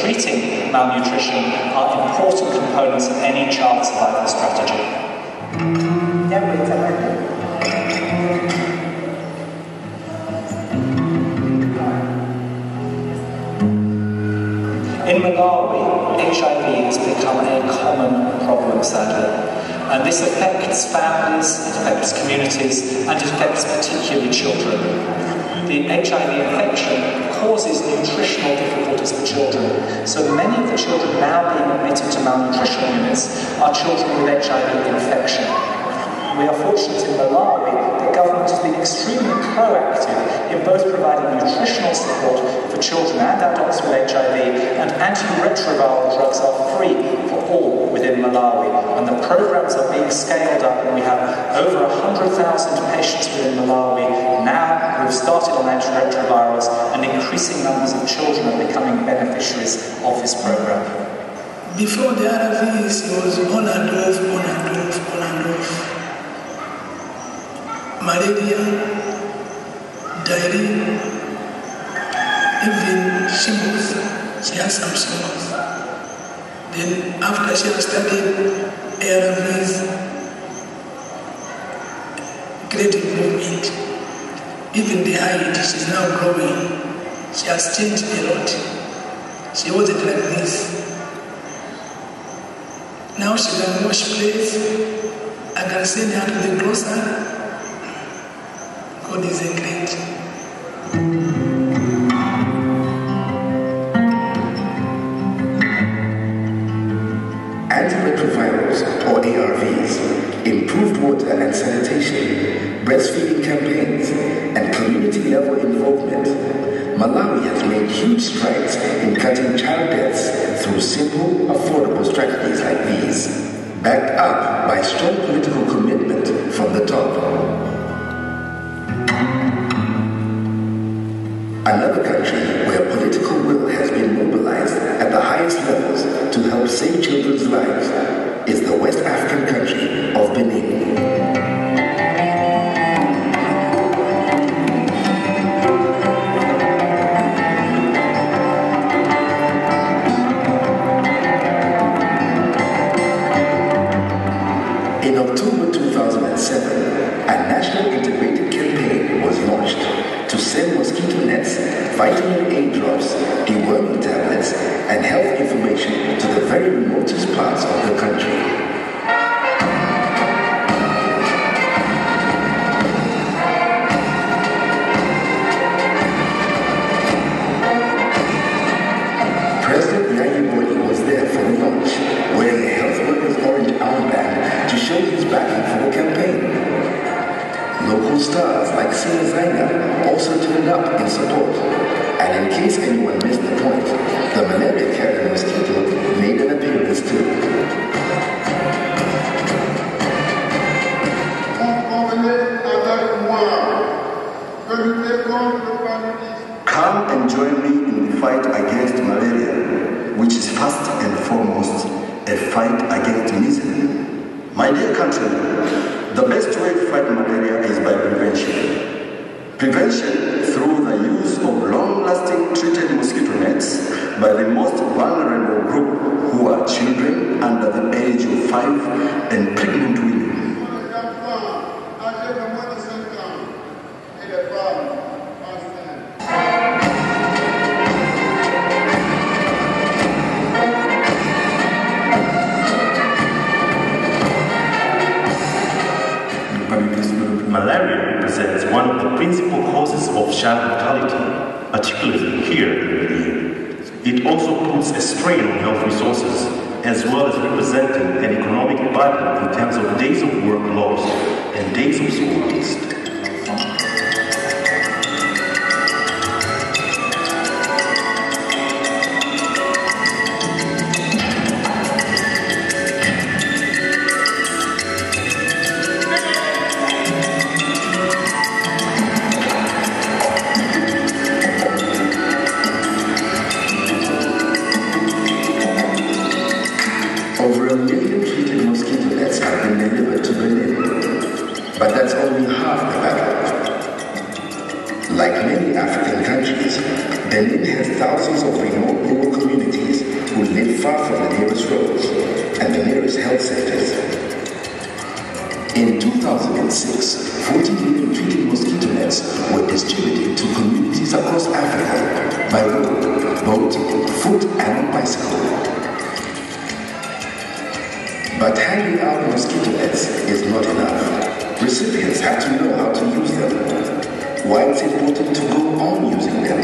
treating malnutrition are important components of any child survival strategy. In Malawi, HIV has become a common problem, sadly. And this affects families, it affects communities, and it affects particularly children. The HIV infection causes nutritional difficulties for children, so many of the children now being admitted to malnutritional units are children with HIV infection. We are fortunate in Malawi that government has been extremely proactive in both providing nutritional support for children and adults with HIV, and antiretroviral drugs are free for all within Malawi. And the programs are being scaled up, and we have over 100,000 patients within Malawi now who have started on antiretrovirals, and increasing numbers of children are becoming beneficiaries of this program. Before the RVs, it was on and off. Malaria, diarrhea, even shingles. She has some shingles. Then after she has studied ARVs, great improvement. Even the height, she's now growing. She has changed a lot. She wasn't like this. Now she can wash plates. I can send her to the grocer. God is a great. Antiretrovirals, or ARVs, improved water and sanitation, breastfeeding campaigns, and community-level involvement. Malawi has made huge strides in cutting child deaths through simple, affordable strategies like these, backed up by strong political commitment from the top. Another country where political will has been mobilized at the highest levels to help save children's lives is the West African country of Benin. In October 2007, a national integrated campaign was launched to send mosquito nets, vitamin A drops, deworming tablets, and health information to the very remotest parts of the country. Was there for the launch, wearing a health worker's orange armband to show his backing for the campaign. Local stars like Singer Zaina also turned up in support. And in case anyone missed the point, the malaria-carrying mosquito made an appearance too. Come and join me in the fight against malaria, which is first and foremost a fight against misery. My dear countrymen, the best way to fight malaria is by prevention. Prevention through the use of long-lasting treated mosquito nets by the most vulnerable group, who are children under the age of 5 and pregnant women. Malaria represents one of the principal causes of child mortality, particularly here in Benin. It also puts a strain on health resources, as well as representing an economic burden in terms of days of work lost and days of school missed. Over 1 million treated mosquito nets have been delivered to Benin, but that's only half the battle. Like many African countries, Benin has thousands of remote rural communities health centers. In 2006, 40 million treated mosquito nets were distributed to communities across Africa by road, boat, foot, and bicycle. But handing out mosquito nets is not enough. Recipients have to know how to use them, why it's important to go on using them,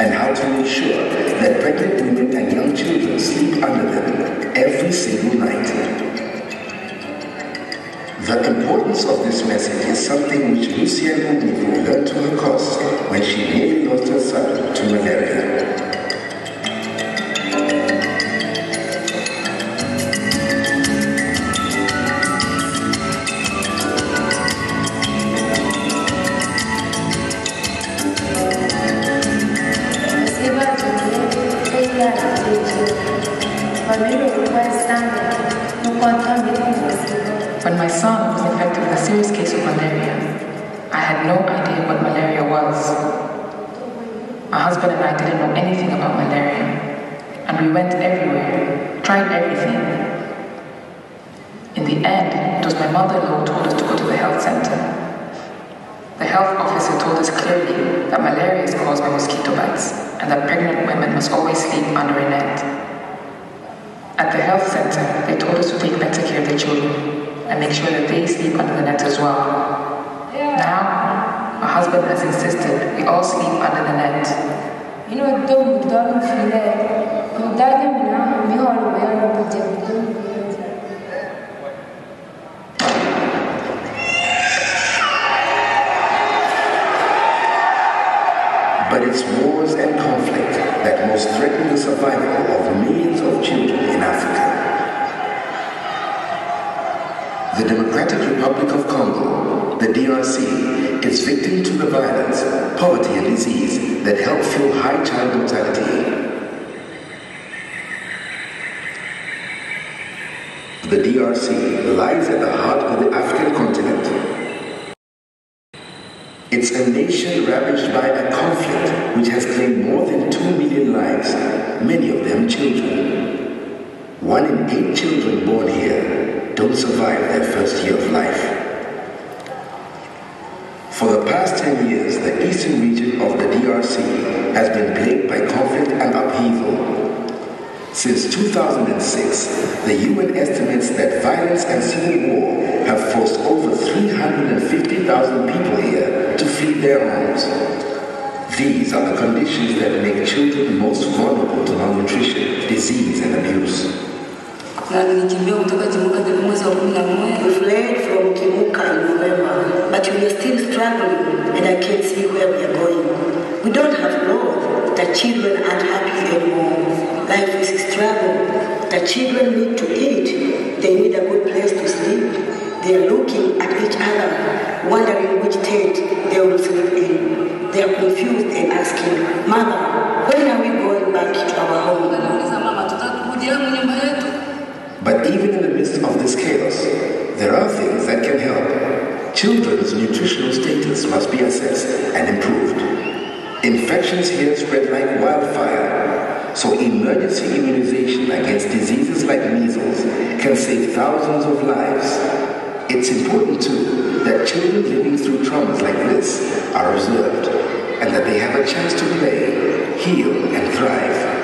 and how to make sure that pregnant women and young children sleep under them every single night. The importance of this message is something which Lucienne learned to her cost when she nearly lost her son to malaria. When my son was infected with a serious case of malaria, I had no idea what malaria was. My husband and I didn't know anything about malaria, and we went everywhere, tried everything. In the end, it was my mother-in-law who told us to go to the health center. The health officer told us clearly that malaria is caused by mosquito bites, and that pregnant women must always sleep under a net. At the health center, they told us to take better care of the children and make sure that they sleep under the net as well. Now, my husband has insisted we all sleep under the net. But it's wars and conflict that most threaten the survival of millions of children in Africa. The Democratic Republic of Congo, the DRC, is victim to the violence, poverty and disease that help fuel high child mortality. The DRC lies at the heart of the African continent. It's a nation ravaged by a conflict which has claimed more than 2 million lives, many of them children. 1 in 8 children born here don't survive their first year of life. For the past 10 years, the eastern region of the DRC has been plagued by conflict and upheaval. Since 2006, the UN estimates that violence and civil war have forced over 350,000 people here to flee their homes. These are the conditions that make children most vulnerable to malnutrition, disease, and abuse. We fled from Kimuka in November, but we are still struggling and I can't see where we are going. We don't have clothes. The children aren't happy anymore. Life is a struggle. The children need to eat. They need a good place to sleep. They are looking at each other, wondering which tent they will sleep in. They are confused and asking, Mama, when are we going back to our home? But even in the midst of this chaos, there are things that can help. Children's nutritional status must be assessed and improved. Infections here spread like wildfire, so emergency immunization against diseases like measles can save thousands of lives. It's important too that children living through traumas like this are observed and that they have a chance to play, heal, and thrive.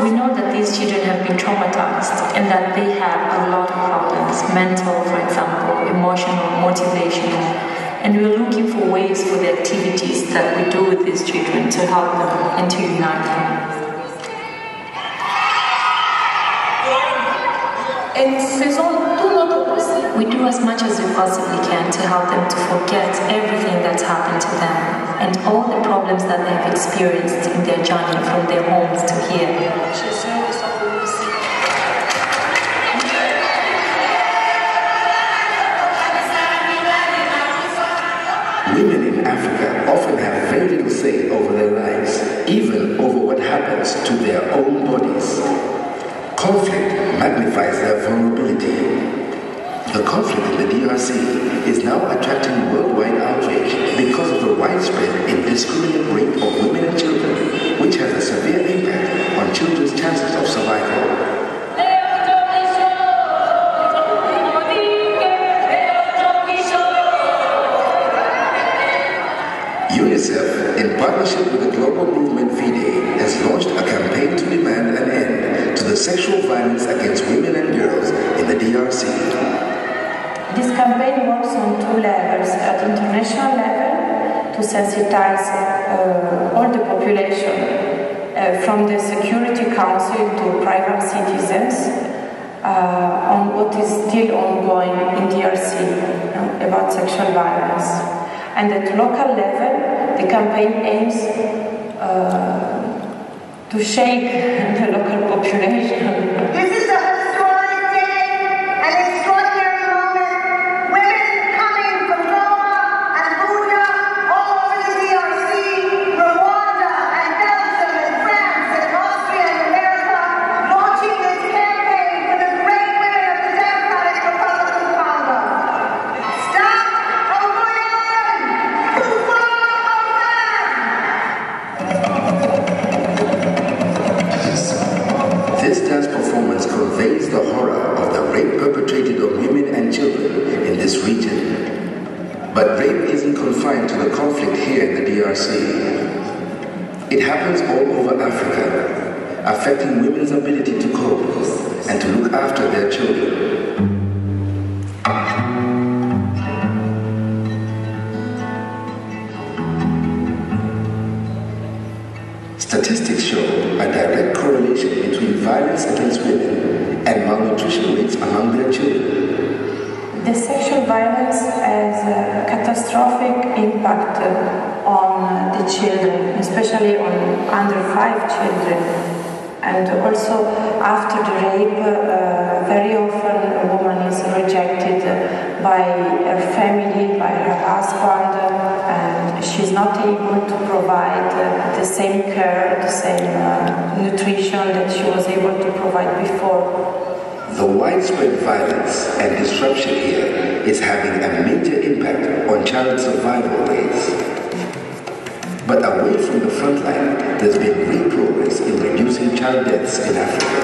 We know that these children have been traumatized and that they have a lot of problems, mental, for example, emotional, motivational, and we're looking for ways for the activities that we do with these children to help them and to unite them. We do as much as we possibly can to help them to forget everything that's happened to them and all the problems that they've experienced in their journey from their homes to here. Women in Africa often have very little say over their lives, even over what happens to their own bodies. Conflict magnifies their vulnerability. The conflict in the DRC is now attracting worldwide outrage because of the widespread indiscriminate rape of women and children, which has a severe impact on children's chances of survival. UNICEF, in partnership with the global movement FIDE, has launched a campaign to demand an end to the sexual violence against women and girls in the DRC. This campaign works on two levels. At international level, to sensitize all the population, from the Security Council to private citizens, on what is still ongoing in DRC about sexual violence. And at local level, the campaign aims to shake the local population. This is a historic day, an extraordinary moment. Women coming from Goma and Bunia, all over the DRC, Rwanda and Belgium and France and Austria and America, launching this campaign for the great women of the Democratic Republic of Congo. Stop This dance performance conveys the horror of the rape perpetrated on women and children in this region. But rape isn't confined to the conflict here in the DRC. It happens all over Africa, affecting women's ability to cope and to look after their children. Statistics show a direct correlation between violence against women and malnutrition rates among their children. The sexual violence has a catastrophic impact on the children, especially on under 5 children. And also after the rape, very often a woman is rejected by her family, by her husband, and she's not able to provide the same care, the same nutrition that she was able to provide before. The widespread violence and disruption here is having a major impact on child survival rates. But away from the front line, there's been great progress in reducing child deaths in Africa.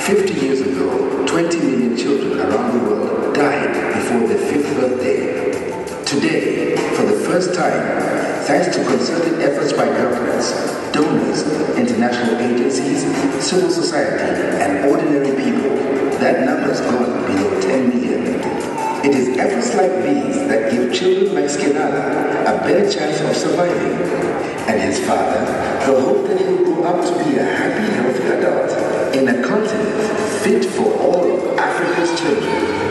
50 years ago, 20 million children around the world died before their 5th birthday. Today, for the first time, thanks to concerted efforts by governments, donors, international agencies, civil society, and ordinary people, that number has gone below 10 million. It is efforts like these that give children like Skenala a better chance of surviving, and his father the hope that he will grow up to be a happy, healthy adult in a continent fit for all of Africa's children.